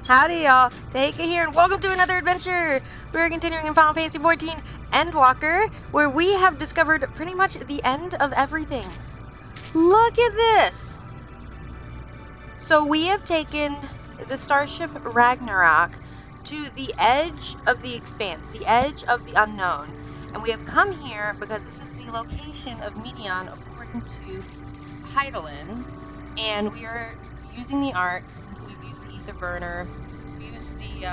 Howdy y'all, Taika here and welcome to another adventure! We're continuing in Final Fantasy XIV Endwalker, where we have discovered pretty much the end of everything. Look at this! So we have taken the starship Ragnarok to the edge of the expanse, the edge of the unknown. And we have come here because this is the location of Medion according to Heidelin. And we are using the Ark. We've used the Ether Burner. We used the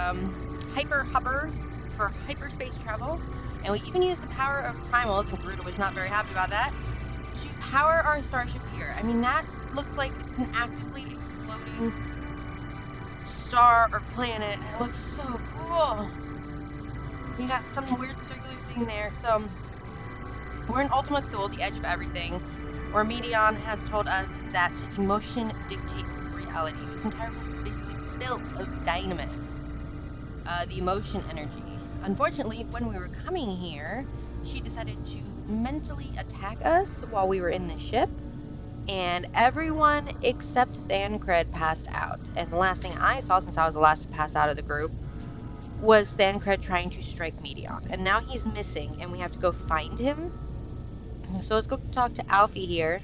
Hyper Hopper for hyperspace travel. And we even used the power of Primals, and Garuda was not very happy about that, to power our starship here. I mean, that looks like it's an actively exploding star or planet. It looks so cool. You got some weird circular thing there. So, we're in Ultima Thule, the edge of everything, where Medion has told us that emotion dictates reality. This entire place is basically built of dynamis, the emotion energy. Unfortunately, when we were coming here, she decided to mentally attack us while we were in the ship, and everyone except Thancred passed out. And the last thing I saw, since I was the last to pass out of the group, was Thancred trying to strike Medion. And now he's missing, and we have to go find him. So let's go talk to Alfie here,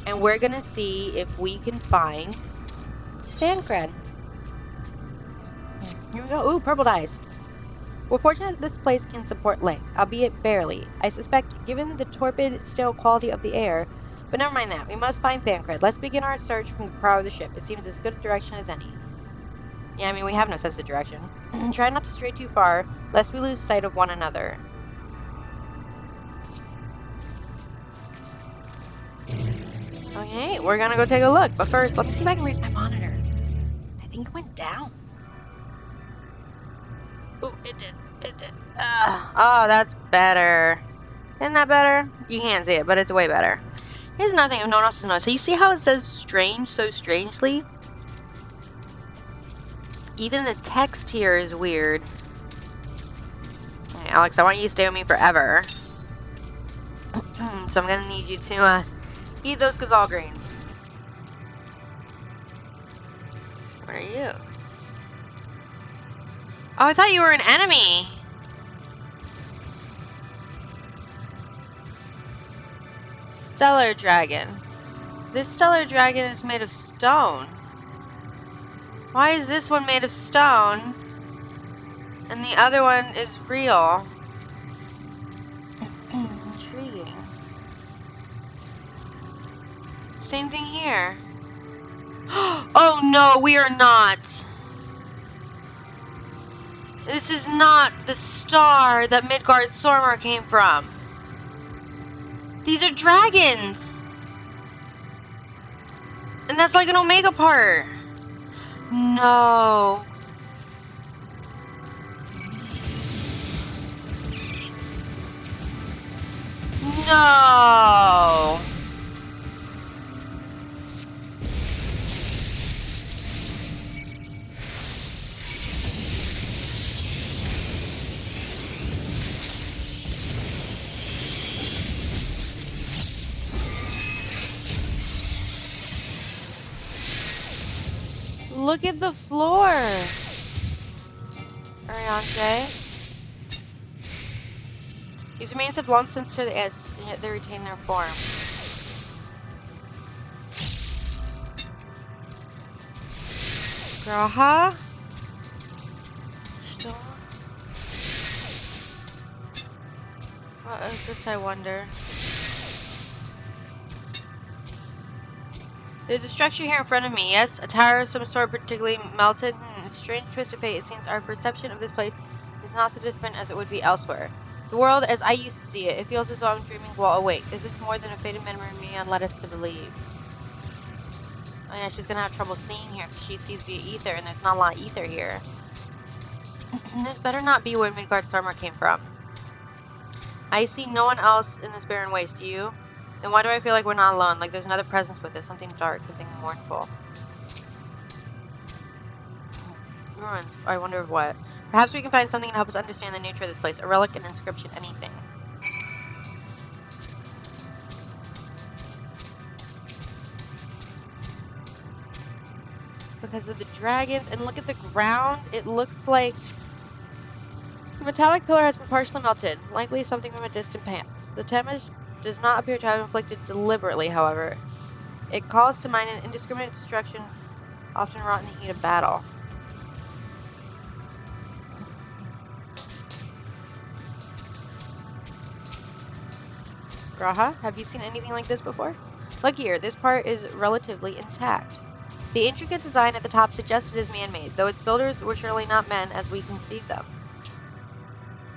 and we're gonna see if we can find Thancred. Here we go. Ooh, purple dice. We're fortunate this place can support life, albeit barely. I suspect, given the torpid, stale quality of the air. But never mind that. We must find Thancred. Let's begin our search from the prow of the ship. It seems as good a direction as any. Yeah, I mean, we have no sense of direction. Try not to stray too far, lest we lose sight of one another. Okay, we're gonna go take a look. But first, let me see if I can read my monitor. I think it went down. Oh, it did. It did. Oh, that's better. Isn't that better? You can't see it, but it's way better. Here's another thing if no one else has noticed. So you see how it says strange so strangely? Even the text here is weird. Okay, Alex, I want you to stay with me forever. So I'm gonna need you to eat those Gazal grains. What are you? Oh, I thought you were an enemy. Stellar dragon. This stellar dragon is made of stone. Why is this one made of stone and the other one is real? Intriguing. Same thing here. Oh no, we are not. This is not the star that Midgard Sormar came from. These are dragons. And that's like an Omega part. No. No. Look at the floor. Ariante. These remains have long since turned the edge, and yet they retain their form. Graha? Still? What is this, I wonder? There's a structure here in front of me, yes? A tower of some sort particularly melted? Strange twist of fate. It seems our perception of this place is not so different as it would be elsewhere. The world as I used to see it. It feels as though I'm dreaming while awake. Is this more than a faded memory Medion led us to believe? Oh yeah, she's gonna have trouble seeing here because she sees via ether, and there's not a lot of ether here. This better not be where Midgard Sormar came from. I see no one else in this barren waste, do you? Then why do I feel like we're not alone? Like there's another presence with us, something dark, something mournful. Ruins. I wonder of what. Perhaps we can find something to help us understand the nature of this place. A relic, an inscription, anything. because of the dragons. And look at the ground. It looks like the metallic pillar has been partially melted, likely something from a distant past. The damage does not appear to have been inflicted deliberately, however. It calls to mind an indiscriminate destruction often wrought in the heat of battle. Graha, have you seen anything like this before? Look here, this part is relatively intact. The intricate design at the top suggests it is man-made, though its builders were surely not men as we conceive them.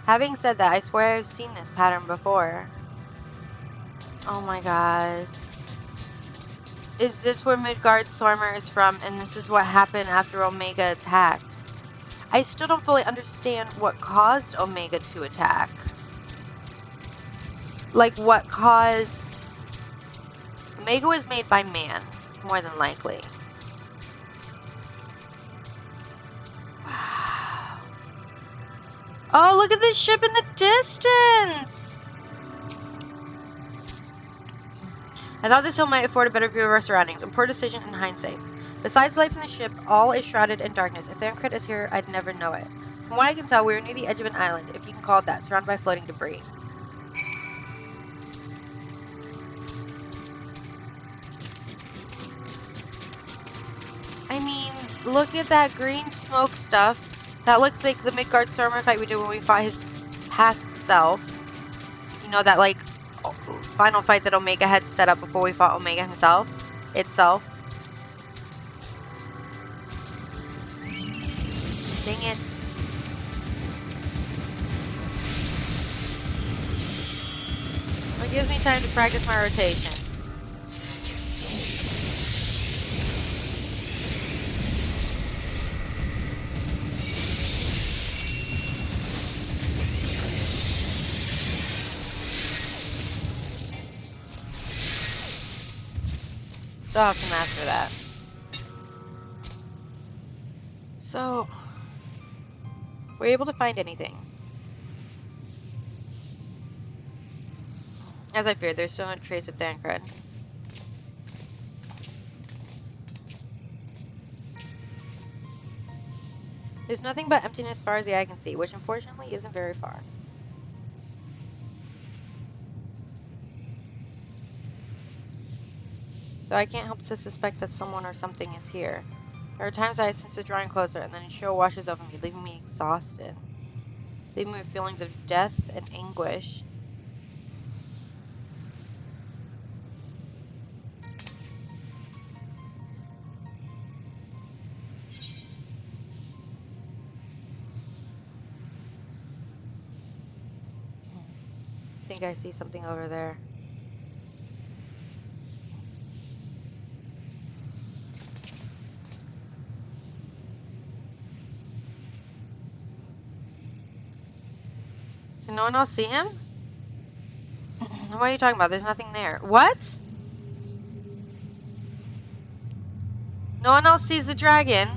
Having said that, I swear I've seen this pattern before. Oh my god. Is this where Midgardsormr is from, and this is what happened after Omega attacked? I still don't fully understand what caused Omega to attack. Like, what caused... Omega was made by man, more than likely. Wow. Oh, look at this ship in the distance! I thought this hill might afford a better view of our surroundings. A poor decision in hindsight. Besides life in the ship, all is shrouded in darkness. If Thancred is here, I'd never know it. From what I can tell, we are near the edge of an island, if you can call it that, surrounded by floating debris. I mean, look at that green smoke stuff. That looks like the Midgardsormr fight we did when we fought his past self. You know, that, like, final fight that Omega had set up before we fought Omega himself. Itself. Dang it. It gives me time to practice my rotation. Still have to master that. So, were you able to find anything? As I feared, there's still no trace of Thancred. There's nothing but emptiness as far as the eye can see, which unfortunately isn't very far. Though I can't help to suspect that someone or something is here. There are times I sense it drawing closer, and then a chill washes over me, leaving me exhausted. Leaving me with feelings of death and anguish. I think I see something over there. Can no one else see him? What are you talking about? There's nothing there. What? No one else sees the dragon?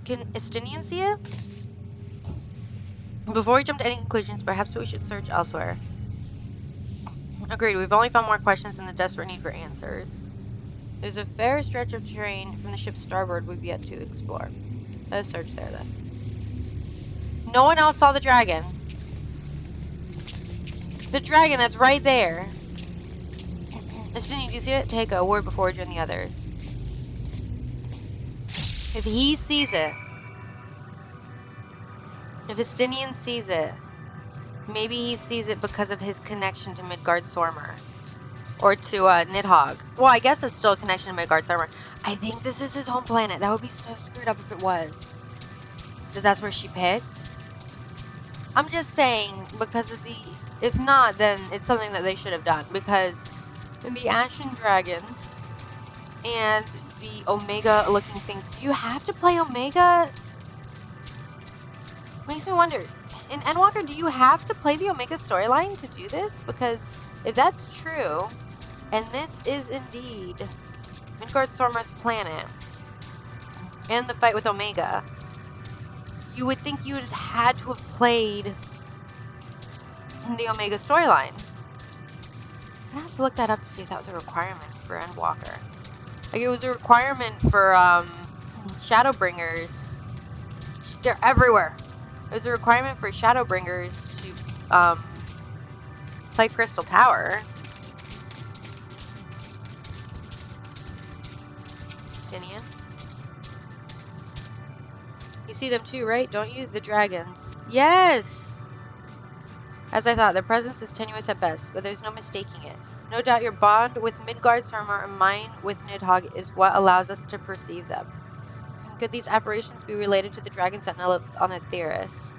Can Estinian see it? Before we jump to any conclusions, perhaps we should search elsewhere. Agreed, we've only found more questions than the desperate need for answers. There's a fair stretch of terrain from the ship's starboard we've yet to explore. Let's search there then. No one else saw the dragon. The dragon that's right there. Estinian, do you see it? Take a word before we join the others. If he sees it, if Estinian sees it, maybe he sees it because of his connection to Midgardsormr. Or to Nidhogg. Well, I guess it's still a connection to Midgardsormr. I think this is his home planet. That would be so screwed up if it was. That's where she picked. I'm just saying, because of the... If not, then it's something that they should have done. Because in the Ashen Dragons and the Omega-looking things, do you have to play Omega? Makes me wonder, in Endwalker, do you have to play the Omega storyline to do this? Because if that's true, and this is indeed Midgardsormr's planet, and the fight with Omega, you would think you'd had to have played the Omega storyline. I have to look that up to see if that was a requirement for Endwalker. Like, it was a requirement for, Shadowbringers. They're everywhere. It was a requirement for Shadowbringers to, play Crystal Tower. Justinian. You see them too, right? Don't you? The dragons. Yes! As I thought, their presence is tenuous at best, but there's no mistaking it. No doubt your bond with Midgardstormer and mine with Nidhogg is what allows us to perceive them. Could these apparitions be related to the Dragon Sentinel on Aetheris?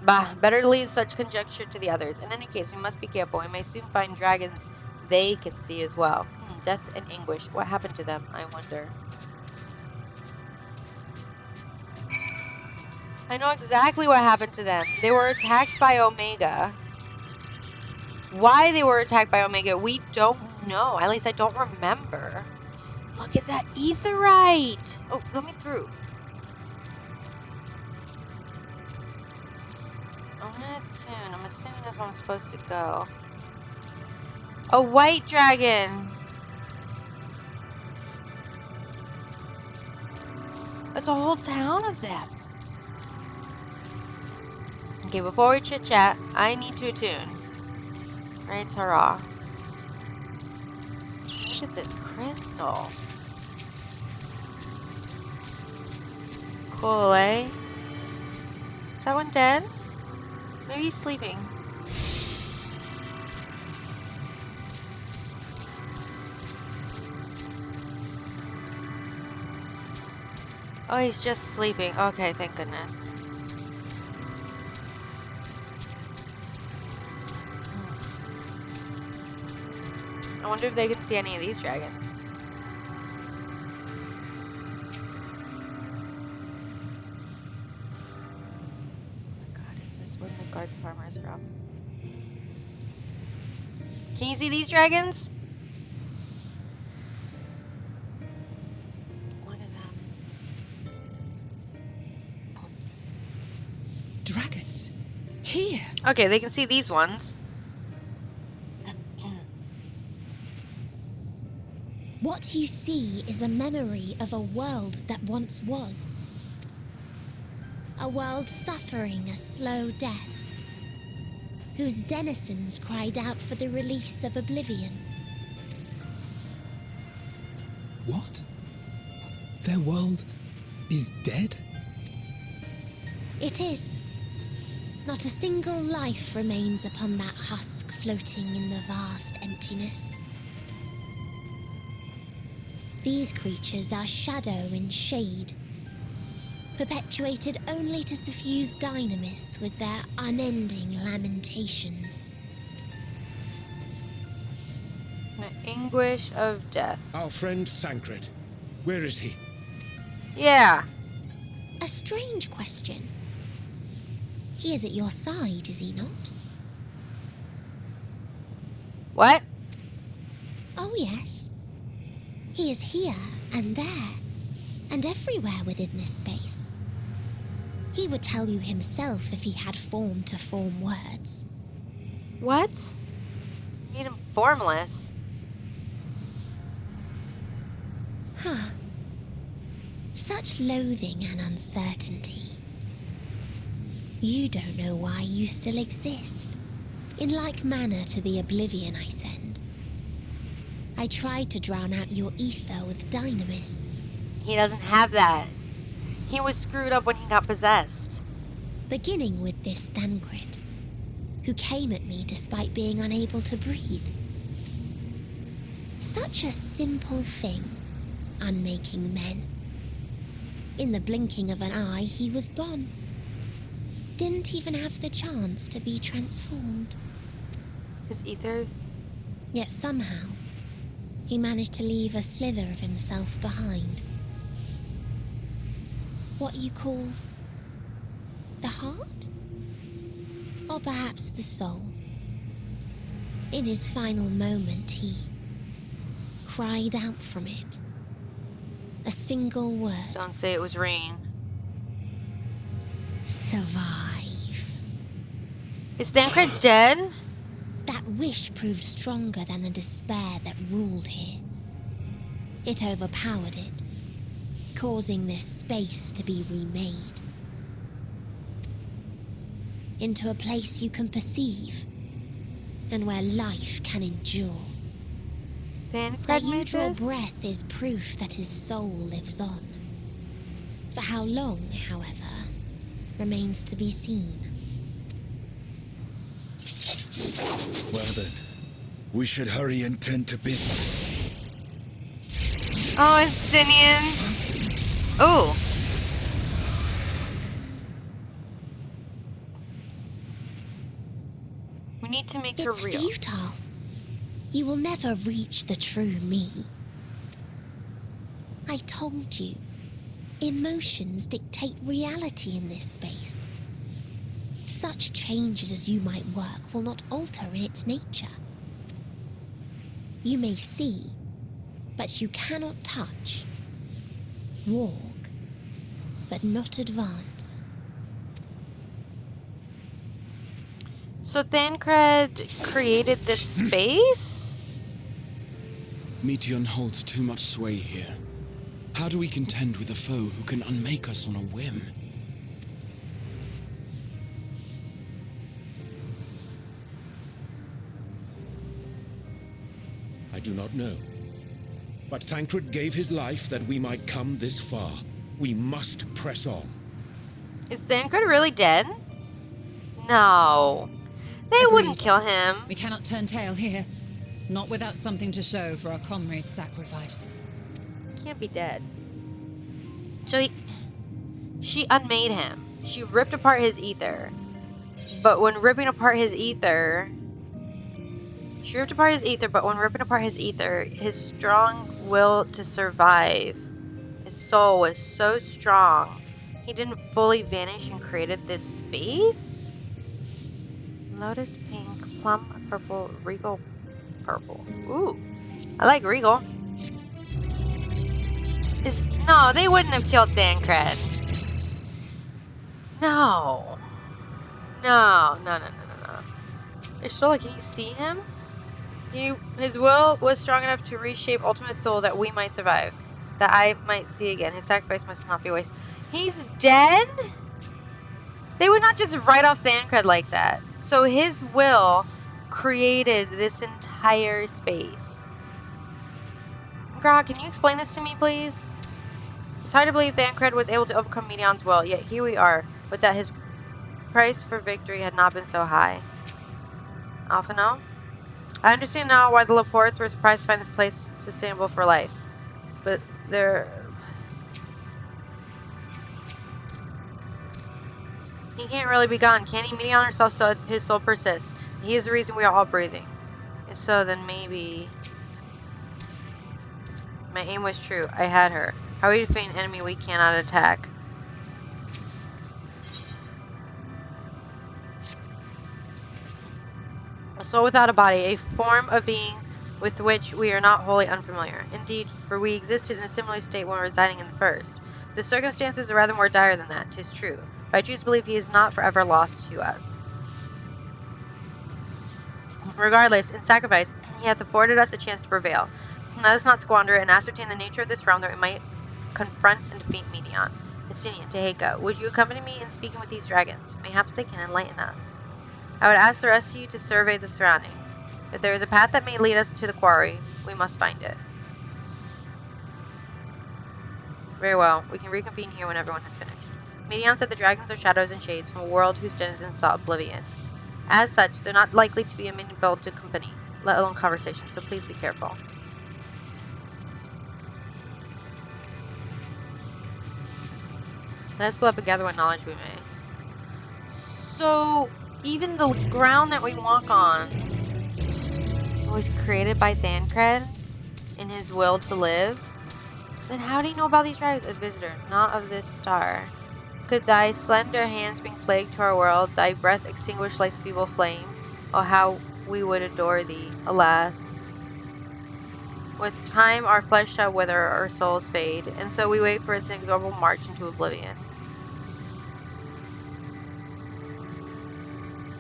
Bah, better to leave such conjecture to the others. In any case, we must be careful. We may soon find dragons they can see as well. Death and anguish. What happened to them, I wonder? I know exactly what happened to them. They were attacked by Omega. Why they were attacked by Omega, we don't know. At least I don't remember. Look at that aetheryte! Oh, let me through. I'm gonna tune. I'm assuming that's where I'm supposed to go. A white dragon! That's a whole town of them. Okay, before we chit-chat, I need to attune. Right, hurrah. Look at this crystal. Cool, eh? Is that one dead? Maybe he's sleeping. Oh, he's just sleeping. Okay, thank goodness. I wonder if they can see any of these dragons. Oh my god, is this where Midgardstormer is from? Can you see these dragons? Look at them. Dragons? Here? Okay, they can see these ones. What you see is a memory of a world that once was. A world suffering a slow death, whose denizens cried out for the release of oblivion. What? Their world is dead? It is. Not a single life remains upon that husk floating in the vast emptiness. These creatures are shadow and shade, perpetuated only to suffuse dynamis with their unending lamentations. The anguish of death. Our friend Thancred. Where is he? Yeah. A strange question. He is at your side, is he not? What? Oh, yes. He is here and there, and everywhere within this space. He would tell you himself if he had form to form words. What? Made him formless. Huh. Such loathing and uncertainty. You don't know why you still exist, in like manner to the oblivion I send. I tried to drown out your ether with dynamis. He doesn't have that. He was screwed up when he got possessed. Beginning with this Thancred, who came at me despite being unable to breathe. Such a simple thing, unmaking men. In the blinking of an eye, he was gone. Didn't even have the chance to be transformed. His ether? Yet somehow, he managed to leave a slither of himself behind. What you call the heart? Or perhaps the soul. In his final moment, he cried out from it. A single word. Don't say it was rain. Survive. Is Thancred dead? That wish proved stronger than the despair that ruled here. It overpowered it, causing this space to be remade into a place you can perceive and where life can endure. Where Thancred you made draw this? breath is proof that his soul lives on. For how long, however, remains to be seen. Well then, we should hurry and tend to business. Oh, it's Sinian. Oh. We need to make her It's real. futile. You will never reach the true me. I told you, emotions dictate reality in this space. Such changes as you might work will not alter its nature. You may see, but you cannot touch. Walk, but not advance. So Thancred created this space? Meteon holds too much sway here. How do we contend with a foe who can unmake us on a whim? I do not know. But Thancred gave his life that we might come this far. We must press on. Is Thancred really dead? No. They wouldn't Agreed. kill him. We cannot turn tail here. Not without something to show for our comrade's sacrifice. He can't be dead. So she unmade him. She ripped apart his ether. But when ripping apart his ether... She ripped apart his ether, but when ripping apart his ether, his strong will to survive, his soul was so strong, he didn't fully vanish and created this space? Lotus pink, plum purple, regal purple. Ooh, I like regal. No, they wouldn't have killed Thancred. No. No. Ishtola, can you see him? His will was strong enough to reshape Ultima Thule that we might survive. That I might see again. His sacrifice must not be wasted. He's dead? They would not just write off Thancred like that. So his will created this entire space. Grog, can you explain this to me, please? It's hard to believe Thancred was able to overcome Meteon's will, yet here we are, but that his price for victory had not been so high. Alphino? I understand now why the Laportes were surprised to find this place sustainable for life. But he can't really be gone, can he? Meteon herself said his soul persists. He is the reason we are all breathing. If so, then maybe... My aim was true. I had her. How are we to defeat an enemy we cannot attack? A soul without a body, a form of being with which we are not wholly unfamiliar. Indeed, for we existed in a similar state when residing in the first. The circumstances are rather more dire than that, 'tis true. But I choose to believe he is not forever lost to us. Regardless, in sacrifice, he hath afforded us a chance to prevail. Let us not squander it and ascertain the nature of this realm that we might confront and defeat Meteon. Estinian, Teheka, would you accompany me in speaking with these dragons? Mayhaps they can enlighten us. I would ask the rest of you to survey the surroundings. If there is a path that may lead us to the quarry, we must find it. Very well. We can reconvene here when everyone has finished. Meteon said the dragons are shadows and shades from a world whose denizens sought oblivion. As such, they're not likely to be amenable to company, let alone conversation, so please be careful. Let's split up and gather what knowledge we may. So, even the ground that we walk on was created by Thancred in his will to live. Then how do you know about these dragons? A visitor, not of this star. Could thy slender hands bring plague to our world, thy breath extinguish life's feeble flame? Oh, how we would adore thee, alas. With time our flesh shall wither, our souls fade, and so we wait for its inexorable march into oblivion.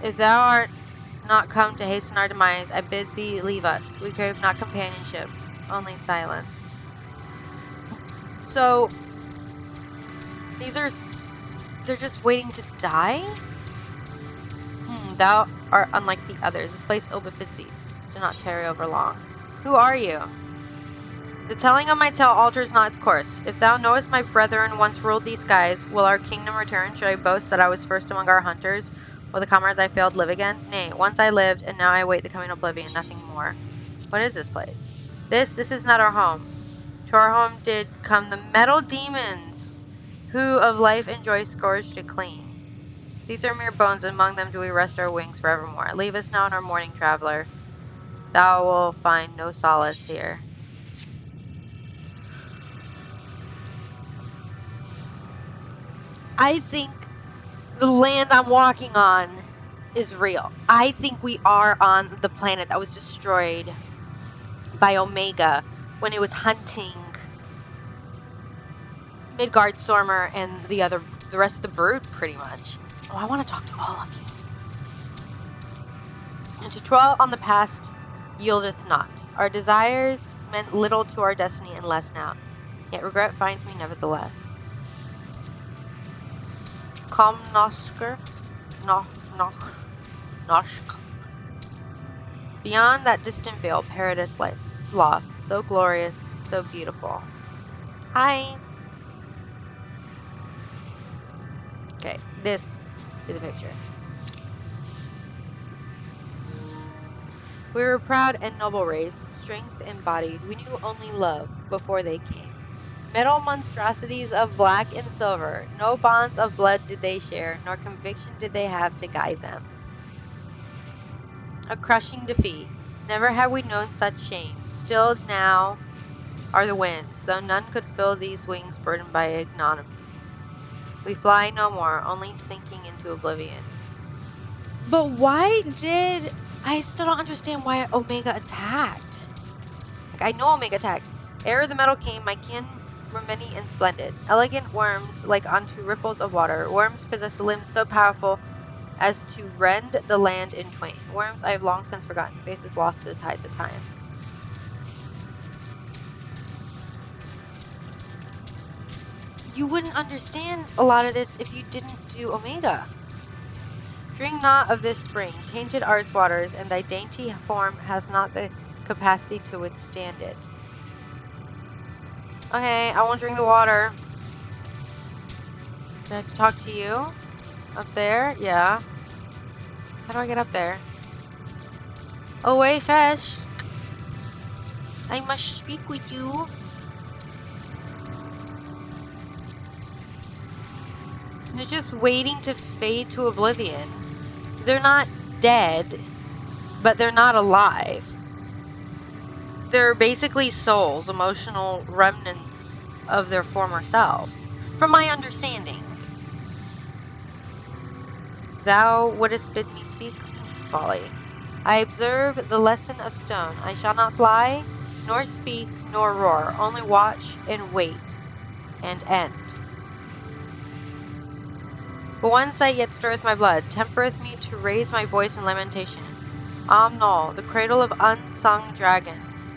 If thou art not come to hasten our demise. I bid thee leave us. We crave not companionship, only silence. So, these are... they're just waiting to die? Thou art unlike the others. This place ill befits thee. Do not tarry over long. Who are you? The telling of my tale alters not its course. If thou knowest my brethren once ruled these skies, will our kingdom return? Should I boast that I was first among our hunters? Will the comrades I failed live again? Nay, once I lived, and now I wait the coming oblivion, nothing more. What is this place? This is not our home. To our home did come the metal demons, who of life and joy scourged it clean. These are mere bones, and among them do we rest our wings forevermore. Leave us now in our mourning, traveler. Thou wilt find no solace here. I think the land I'm walking on is real. I think we are on the planet that was destroyed by Omega when it was hunting Midgard-Stormer and the rest of the brood, pretty much. Oh, I want to talk to all of you. And to dwell on the past yieldeth not. Our desires meant little to our destiny and less now. Yet regret finds me nevertheless. Come, Nosker. Nosk. Beyond that distant veil, paradise lies lost. So glorious, so beautiful. Hi. Okay, this is a picture. We were a proud and noble race, strength embodied. We knew only love before they came. Metal monstrosities of black and silver. No bonds of blood did they share, nor conviction did they have to guide them. A crushing defeat. Never had we known such shame. Still now are the winds, though none could fill these wings burdened by ignominy. We fly no more, only sinking into oblivion. But why did... I still don't understand why Omega attacked. Like, I know Omega attacked. Ere the metal came, my kin were many and splendid. Elegant worms, like unto ripples of water. Worms possess limbs so powerful as to rend the land in twain. Worms I have long since forgotten. Faces lost to the tides of time. You wouldn't understand a lot of this if you didn't do Omega. Drink not of this spring, tainted are its waters, and thy dainty form hath not the capacity to withstand it. Okay, I won't drink the water. Do I have to talk to you? Up there? Yeah. How do I get up there? Away, fish! I must speak with you. They're just waiting to fade to oblivion. They're not dead, but they're not alive. They're basically souls, emotional remnants of their former selves, from my understanding. Thou wouldst bid me speak? Folly. I observe the lesson of stone. I shall not fly, nor speak, nor roar, only watch and wait, and end. But one sight yet stirreth my blood, tempereth me to raise my voice in lamentation. Amnol, the cradle of unsung dragons.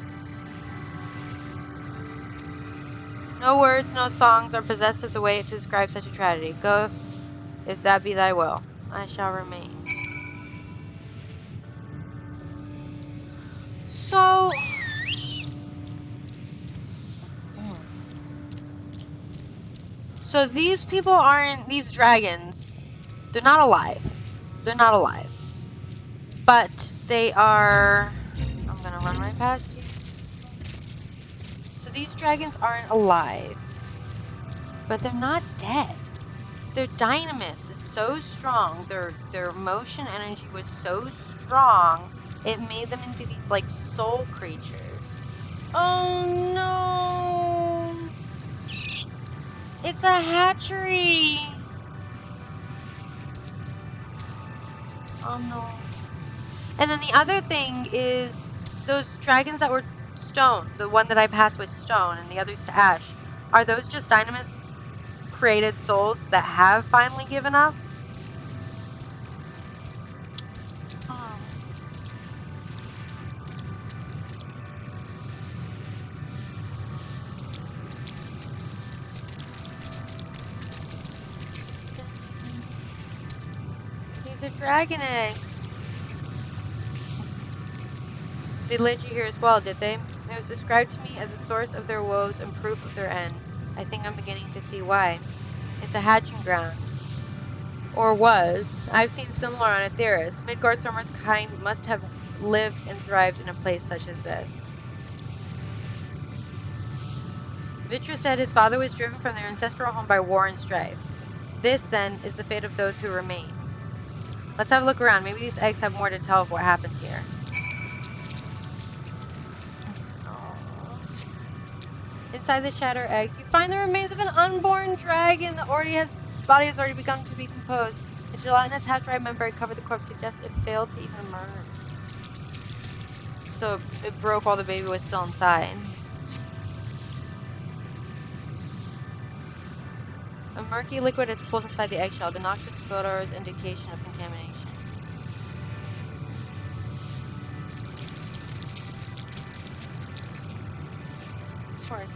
No words, no songs are possessed of the weight to describe such a tragedy. Go, if that be thy will. I shall remain. So... So these people aren't... These dragons, they're not alive. They're not alive. But they are... I'm gonna run right past you. So these dragons aren't alive. But they're not dead. Their dynamis is so strong. Their emotion energy was so strong. It made them into these, like, soul creatures. Oh, no. It's a hatchery. Oh, no. And then the other thing is those dragons that were stone. The one that I passed was stone and the others to ash. Are those just dynamis created souls that have finally given up? Oh. Those are dragon eggs. They led you here as well, did they? It was described to me as a source of their woes and proof of their end. I think I'm beginning to see why. It's a hatching ground. Or was. I've seen similar on Aetheris. Midgardsormr's kind must have lived and thrived in a place such as this. Vitra said his father was driven from their ancestral home by war and strife. This, then, is the fate of those who remain. Let's have a look around. Maybe these eggs have more to tell of what happened here. Inside the shatter egg, you find the remains of an unborn dragon. The body has already begun to decompose. The gelatinous half-dried membrane covered the corpse suggests it failed to even emerge. So it broke while the baby was still inside. A murky liquid is pulled inside the eggshell. The noxious photo is indication of contamination. Poor thing.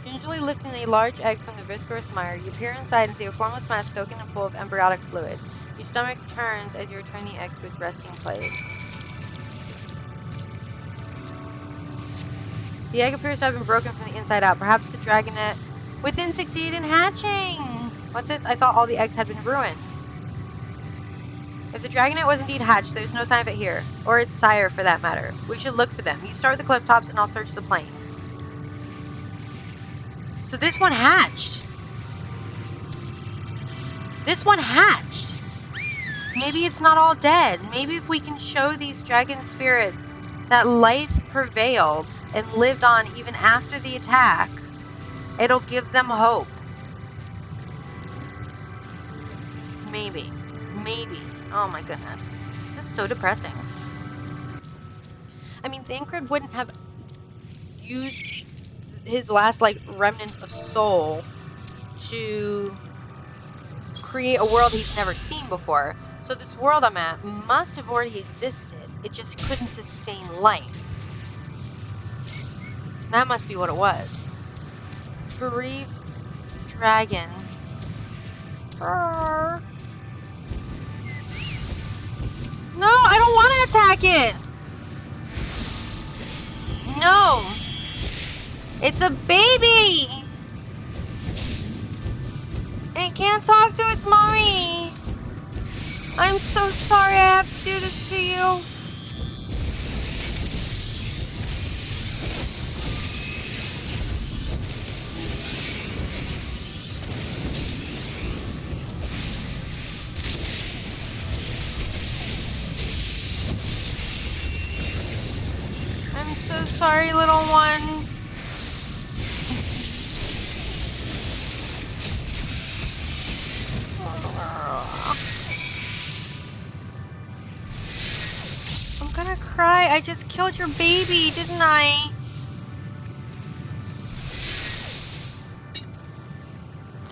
Gingerly lifting a large egg from the viscous mire, you peer inside and see a formless mass soaking in a pool of embryonic fluid. Your stomach turns as you return the egg to its resting place. The egg appears to have been broken from the inside out. Perhaps the dragonet within succeeded in hatching! What's this? I thought all the eggs had been ruined. If the dragonet was indeed hatched, there's no sign of it here. Or its sire, for that matter. We should look for them. You start with the cliff tops and I'll search the plains. So this one hatched. This one hatched. Maybe it's not all dead. Maybe if we can show these dragon spirits that life prevailed and lived on even after the attack, it'll give them hope. Maybe. Maybe. Oh my goodness. This is so depressing. I mean, Thancred wouldn't have used his last, like, remnant of soul to create a world he's never seen before. So this world I'm at must have already existed. It just couldn't sustain life. That must be what it was. Bereaved dragon. Brr. No, I don't want to attack it. No. It's a baby. It can't talk to its mommy. I'm so sorry I have to do this to you. I'm so sorry, little one. I'm gonna cry. I just killed your baby, didn't I? Did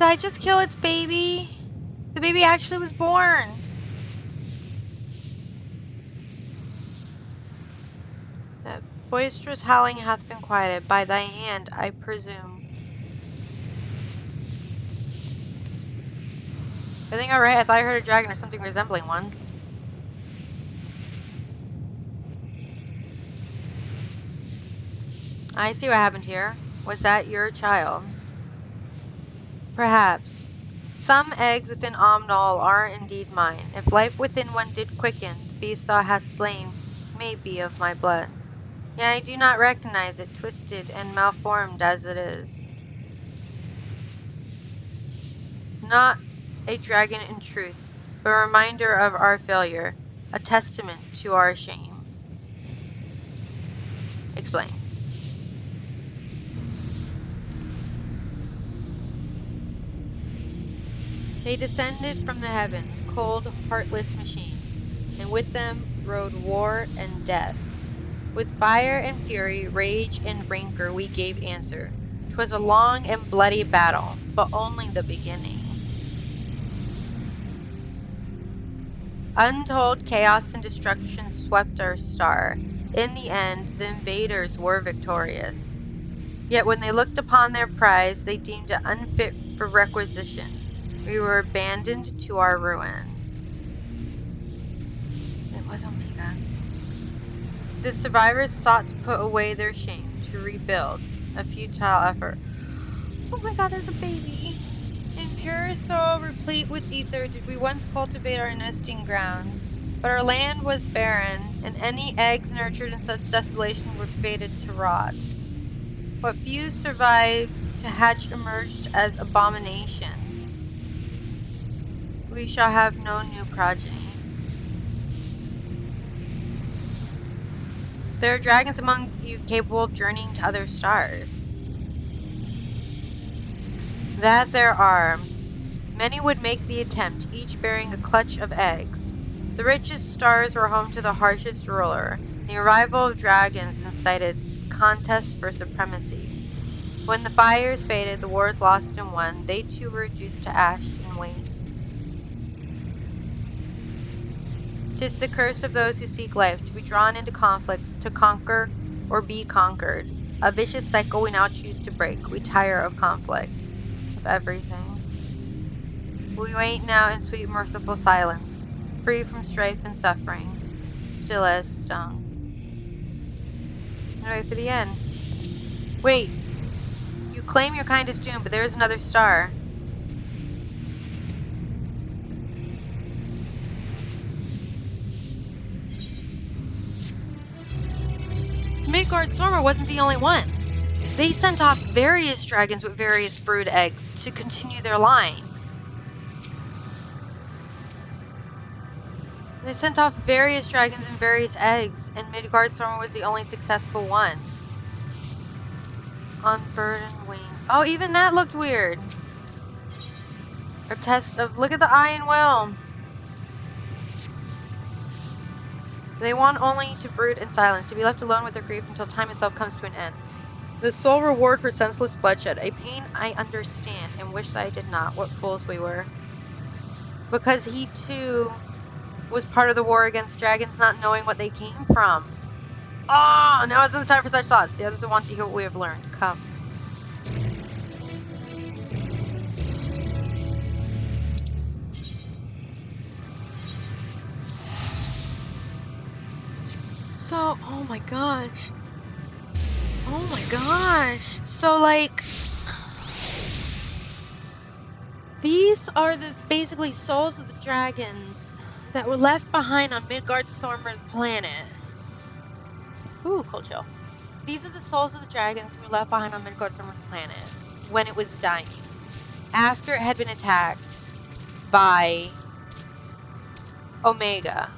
I just kill its baby? The baby actually was born. That boisterous howling hath been quieted by thy hand, I presume. Everything alright? I thought I heard a dragon or something resembling one. I see what happened here. Was that your child? Perhaps. Some eggs within Omnal are indeed mine. If life within one did quicken, the beast thou hast slain may be of my blood. Yet I do not recognize it, twisted and malformed as it is. Not a dragon in truth, but a reminder of our failure, a testament to our shame. Explain. They descended from the heavens, cold, heartless machines, and with them rode war and death. With fire and fury, rage and rancor we gave answer. 'Twas a long and bloody battle, but only the beginning. Untold chaos and destruction swept our star. In the end, the invaders were victorious. Yet when they looked upon their prize, they deemed it unfit for requisition. We were abandoned to our ruin. was Omega. The survivors sought to put away their shame, to rebuild. A futile effort. Oh my god, there's a baby. In pure soil replete with ether did we once cultivate our nesting grounds. But our land was barren, and any eggs nurtured in such desolation were fated to rot. What few survived to hatch emerged as abominations. We shall have no new progeny. There are dragons among you capable of journeying to other stars. That there are. Many would make the attempt, each bearing a clutch of eggs. The richest stars were home to the harshest ruler. The arrival of dragons incited contests for supremacy. When the fires faded, the wars lost and won, they too were reduced to ash and waste. 'Tis the curse of those who seek life, to be drawn into conflict, to conquer or be conquered. A vicious cycle we now choose to break. We tire of conflict, of everything. We wait now in sweet merciful silence, free from strife and suffering, still as stone. And wait for the end. Wait! You claim your kind is doomed, but there is another star. Midgard Stormer wasn't the only one. They sent off various dragons with various brood eggs to continue their line. They sent off various dragons and various eggs, and Midgard Stormer was the only successful one. On bird and wing. Oh, even that looked weird. A test of, look at the eye and well. They want only to brood in silence, to be left alone with their grief until time itself comes to an end. The sole reward for senseless bloodshed, a pain I understand and wish that I did not. What fools we were. Because he too was part of the war against dragons, not knowing what they came from. Oh, now is the time for such thoughts. The others will want to hear what we have learned. Come. So, oh my gosh. Oh my gosh. So, like, these are the basically souls of the dragons that were left behind on Midgard Stormer's planet. Ooh, cold chill. These are the souls of the dragons who were left behind on Midgard Stormer's planet when it was dying. After it had been attacked by Omega.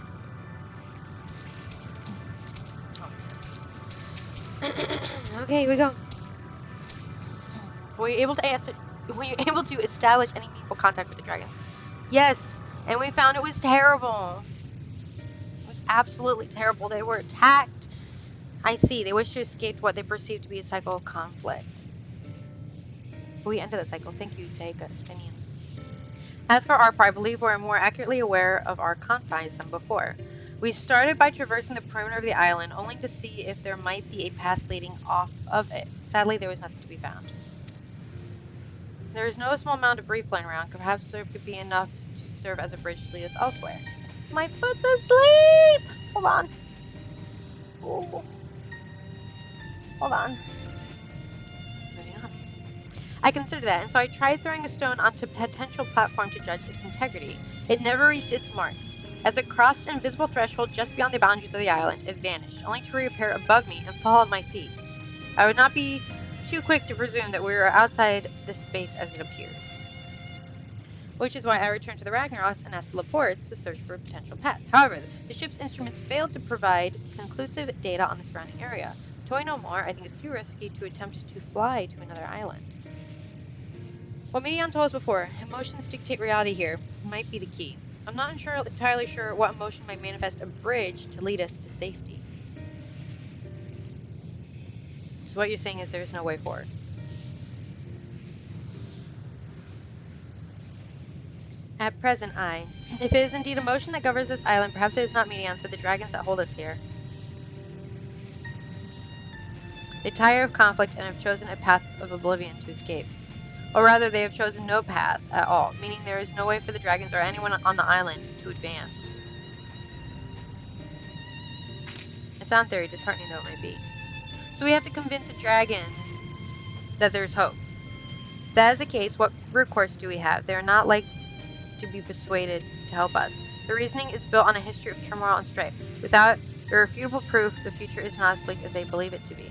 Okay, here we go. Were you able to establish any meaningful contact with the dragons? Yes, and we found it was terrible. It was absolutely terrible. They were attacked. I see. They wish to escape what they perceive to be a cycle of conflict. But we ended that cycle. Thank you, Dragonstar. As for our part, I believe we're more accurately aware of our confines than before. We started by traversing the perimeter of the island, only to see if there might be a path leading off of it. Sadly, there was nothing to be found. There is no small amount of debris flying around. Perhaps there could be enough to serve as a bridge to lead us elsewhere. My foot's asleep! Hold on. Ooh. Hold on. Moving on. I considered that, and so I tried throwing a stone onto a potential platform to judge its integrity. It never reached its mark. As it crossed an invisible threshold just beyond the boundaries of the island, it vanished, only to reappear above me and fall at my feet. I would not be too quick to presume that we are outside this space as it appears. Which is why I returned to the Ragnaros and asked the Laportes to search for a potential path. However, the ship's instruments failed to provide conclusive data on the surrounding area. To know more, I think it's too risky to attempt to fly to another island. What Medion told us before, emotions dictate reality here, might be the key. I'm not entirely sure what emotion might manifest a bridge to lead us to safety. So what you're saying is there's no way forward. At present, aye. If it is indeed emotion that governs this island, perhaps it is not Medion's, but the dragons that hold us here. They tire of conflict and have chosen a path of oblivion to escape. Or rather, they have chosen no path at all, meaning there is no way for the dragons or anyone on the island to advance. sound theory, disheartening though it may be. So we have to convince a dragon that there's hope. If that is the case, what recourse do we have? They are not like to be persuaded to help us. The reasoning is built on a history of turmoil and strife. Without irrefutable proof, the future is not as bleak as they believe it to be.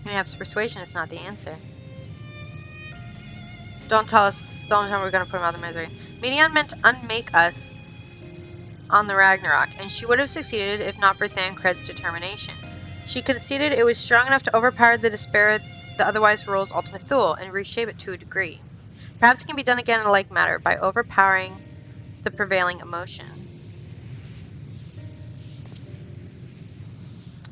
Perhaps persuasion is not the answer. Don't tell me we're going to put him out of misery. Medion meant to unmake us on the Ragnarok, and she would have succeeded if not for Thancred's determination. She conceded it was strong enough to overpower the despair that otherwise rules Ultima Thule and reshape it to a degree. Perhaps it can be done again in a like manner by overpowering the prevailing emotion.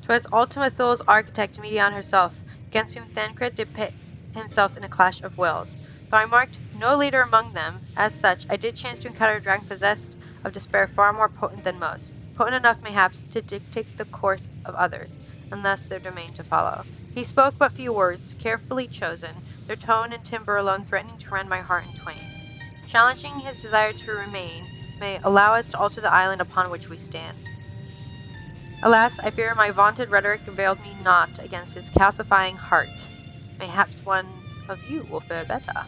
Twas Ultima Thule's architect, Medion herself, against whom Thancred did pit himself in a clash of wills. Though I marked no leader among them, as such, I did chance to encounter a dragon possessed of despair far more potent than most, potent enough, mayhaps, to dictate the course of others, and thus their domain to follow. He spoke but few words, carefully chosen, their tone and timbre alone threatening to rend my heart in twain. Challenging his desire to remain, may allow us to alter the island upon which we stand. Alas, I fear my vaunted rhetoric availed me not against his calcifying heart. Mayhaps one of you will fare better.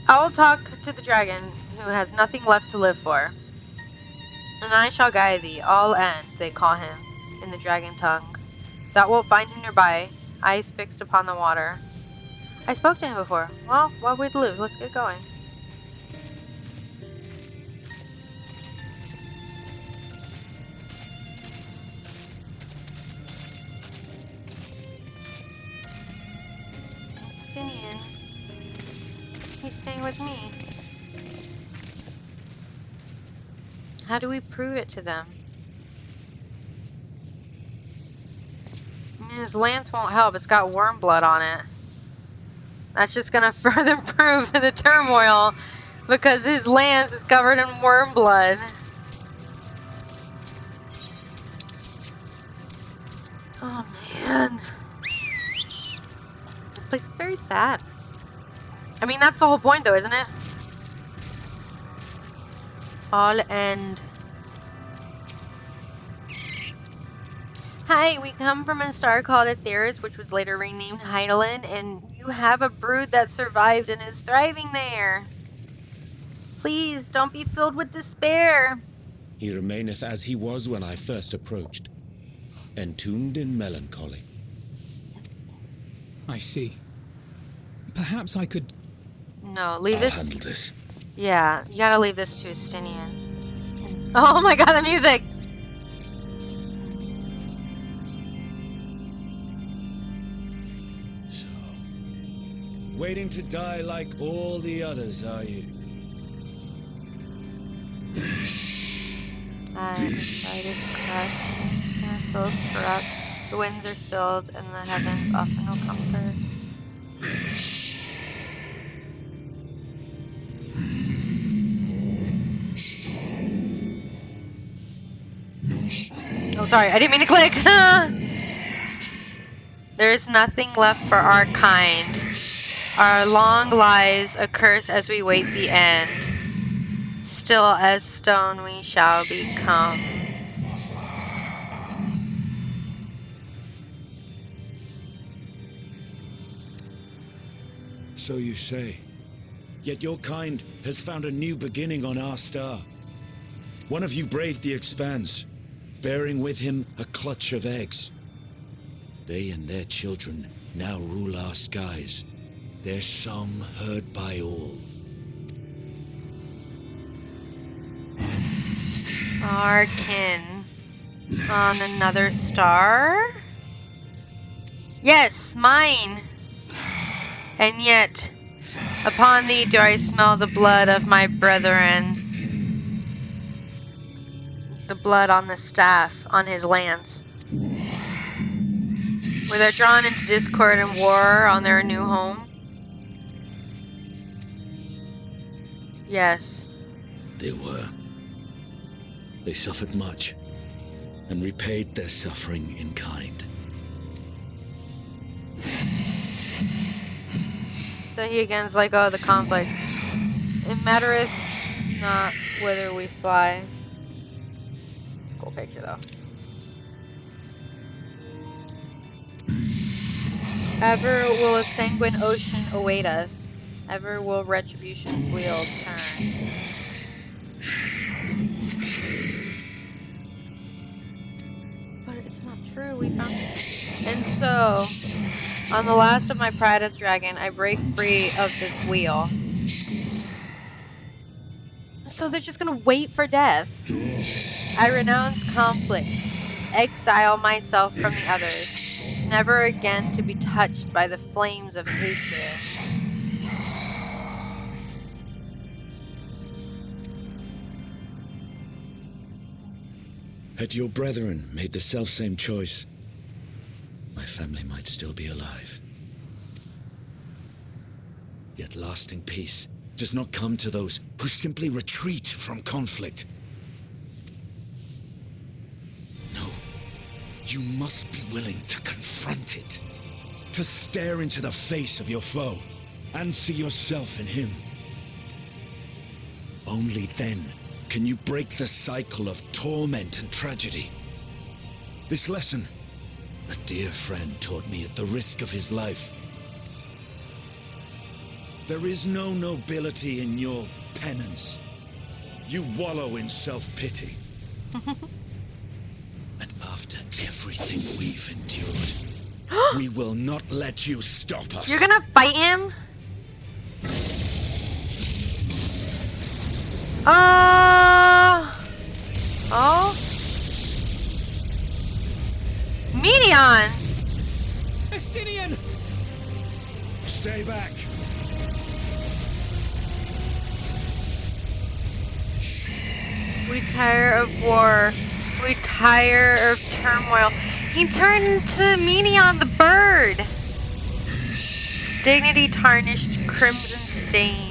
I will talk to the dragon, who has nothing left to live for. And I shall guide thee, all end, they call him, in the dragon tongue. Thou wilt find him nearby, eyes fixed upon the water. I spoke to him before. Well, what would we lose? Let's get going. Justinian. He's staying with me. How do we prove it to them? I mean, his lance won't help. It's got worm blood on it. That's just gonna further prove the turmoil because his lance is covered in worm blood. Oh man. This place is very sad. I mean, that's the whole point though, isn't it? All end. Hi, we come from a star called Aetheris, which was later renamed Heidelin, and you have a brood that survived and is thriving there. Please, don't be filled with despair. He remaineth as he was when I first approached, entombed in melancholy. I see. Perhaps I could... No, leave I'll this. handle this. Yeah, you gotta leave this to Justinian. Oh my god, the music! So, waiting to die like all the others, are you? The side is cracked, the souls corrupt, the winds are stilled, and the heavens offer no comfort. Oh, sorry, I didn't mean to click! There is nothing left for our kind. Our long lives a curse as we wait the end. Still as stone we shall become. So you say. Yet your kind has found a new beginning on our star. One of you braved the expanse, bearing with him a clutch of eggs. They and their children now rule our skies, their song heard by all. Our kin on another star? Yes, mine. And yet, upon thee do I smell the blood of my brethren. The blood on the staff, on his lance. Were they drawn into discord and war on their new home? Yes. They were. They suffered much, and repaid their suffering in kind. So he again's like, oh, the conflict. It mattereth not whither we fly. picture though. Ever will a sanguine ocean await us. Ever will retribution's wheel turn. But it's not true. We found it. And so, on the last of my pride as dragon, I break free of this wheel. So they're just gonna wait for death. I renounce conflict. Exile myself from the others. Never again to be touched by the flames of hatred. Had your brethren made the selfsame choice, my family might still be alive. Yet lasting peace does not come to those who simply retreat from conflict. No, you must be willing to confront it, to stare into the face of your foe, and see yourself in him. Only then can you break the cycle of torment and tragedy. This lesson, a dear friend taught me at the risk of his life. There is no nobility in your penance. You wallow in self-pity. And after everything we've endured, we will not let you stop us. You're gonna fight him? Oh? Medion! Estinian! Stay back. We tire of war. We tire of turmoil. He turned into Medion the bird. Dignity tarnished, crimson stained.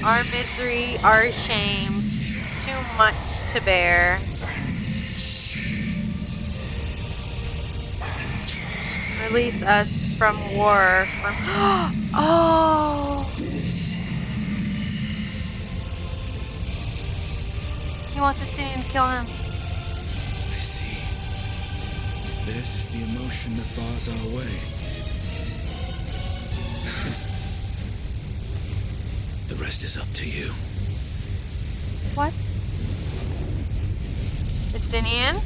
Our misery, our shame, too much to bear. Release us from war, from... Oh! He wants Estinian to kill him. I see. This is the emotion that bars our way. The rest is up to you. What? Estinian?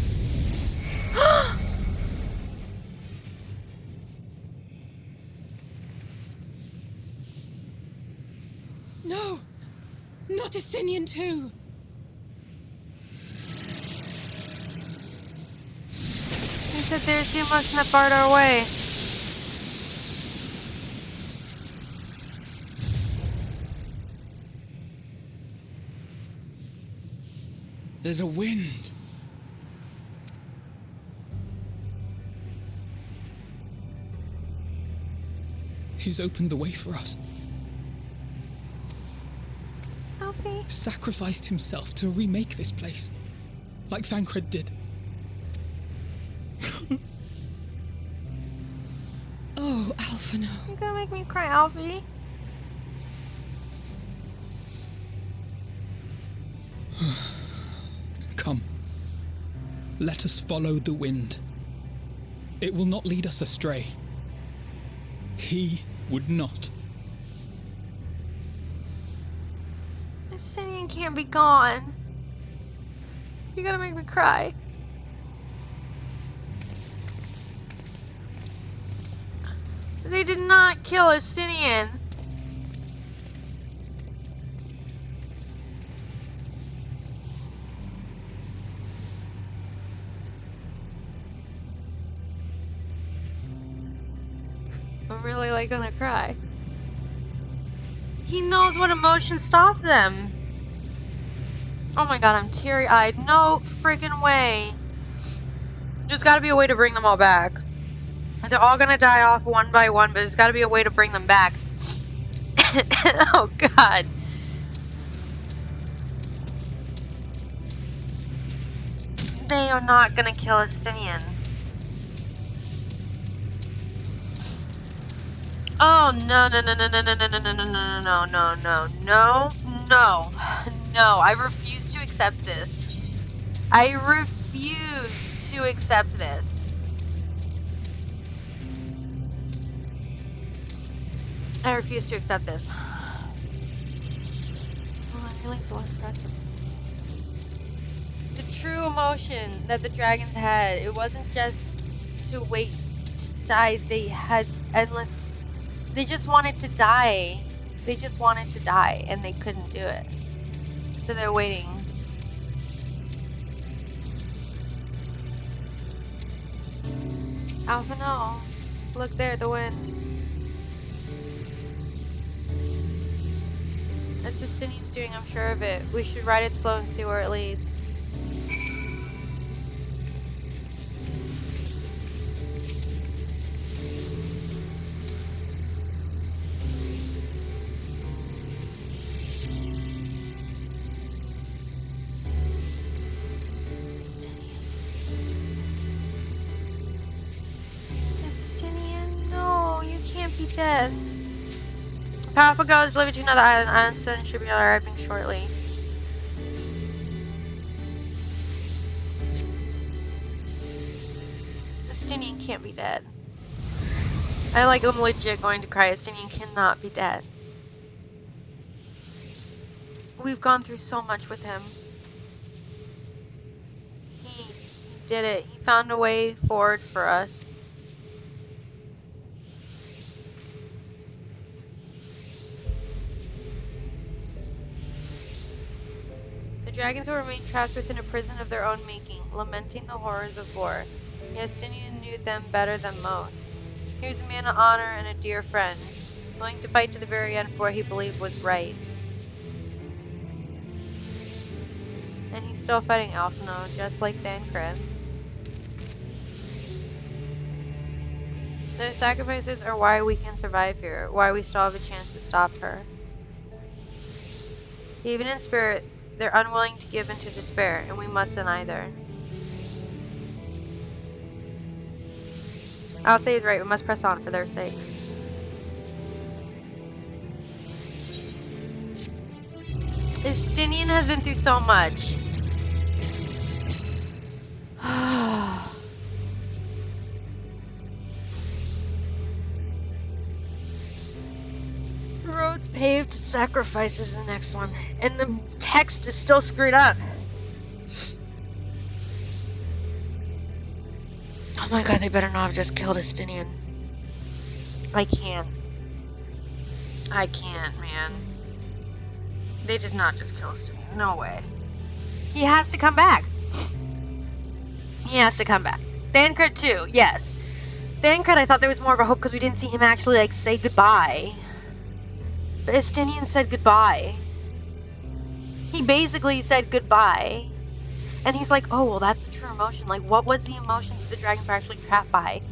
No! Not Estinian too! He said there's the emotion that barred our way. There's a wind. He's opened the way for us. Alfie? Sacrificed himself to remake this place, like Thancred did. Oh, Alphino. You're gonna make me cry, Alfie. Come. Let us follow the wind. It will not lead us astray. He would not. Estinian can't be gone. You're gonna make me cry. They did not kill Estinian. I'm really like gonna cry. He knows what emotion stops them. Oh my god, I'm teary-eyed. No freaking way. There's gotta be a way to bring them all back. They're all gonna die off one by one, but there's gotta be a way to bring them back. Oh god. They are not gonna kill Estinian. Oh no no no no no no no no no no no no no no no no no! I refuse to accept this. I refuse to accept this. I refuse to accept this. Oh, I really like the one for us. The true emotion that the dragons had, it wasn't just to wait to die. They had endless. They just wanted to die. They just wanted to die, and they couldn't do it. So they're waiting. Alpha, no. Look there, the wind. That's Justinian's doing, I'm sure of it. We should ride its flow and see where it leads. Dead. Powerful girl is delivered to another island. Island soon should be arriving shortly. Justinian can't be dead. I'm legit going to cry. Justinian cannot be dead. We've gone through so much with him. He did it. He found a way forward for us. The dragons will remain trapped within a prison of their own making, lamenting the horrors of war. Justinian knew them better than most. He was a man of honor and a dear friend, willing to fight to the very end for what he believed was right. And he's still fighting Alphino, just like Thancred. Their sacrifices are why we can survive here, why we still have a chance to stop her. Even in spirit, they're unwilling to give in to despair, and we mustn't either. I'll say he's right, we must press on for their sake. Justinian has been through so much. Roads paved, sacrifices is the next one. And the text is still screwed up. Oh my god, they better not have just killed Justinian. I can't, man. They did not just kill Justinian. No way. He has to come back. He has to come back. Thancred too, yes. Thancred, I thought there was more of a hope because we didn't see him actually, say goodbye. But Justinian said goodbye. He basically said goodbye. And he's like, oh, well, that's the true emotion. What was the emotion that the dragons were actually trapped by?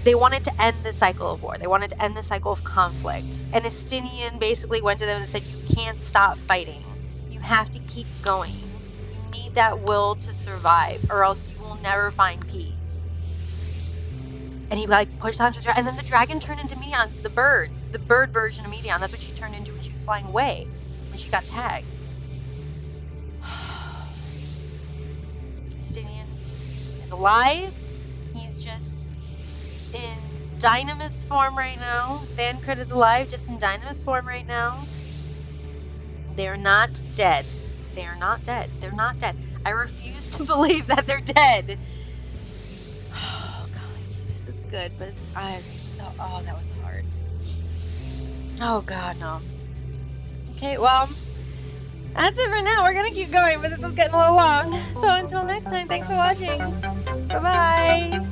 They wanted to end the cycle of war. They wanted to end the cycle of conflict. And Justinian basically went to them and said, you can't stop fighting. You have to keep going. You need that will to survive, or else you will never find peace. And he pushed on to the dragon. And then the dragon turned into Medion, the bird version of Medion. That's what she turned into when she was flying away, when she got tagged. Justinian is alive. He's just in Dynamis form right now. Thancred is alive, just in Dynamis form right now. They're not dead. They are not dead. They're not dead. I refuse to believe that they're dead. Oh, golly, this is good, but oh, that was hard. Oh, God, no. Okay, well, that's it for now. We're gonna keep going, but this is getting a little long. So until next time, thanks for watching. Bye-bye.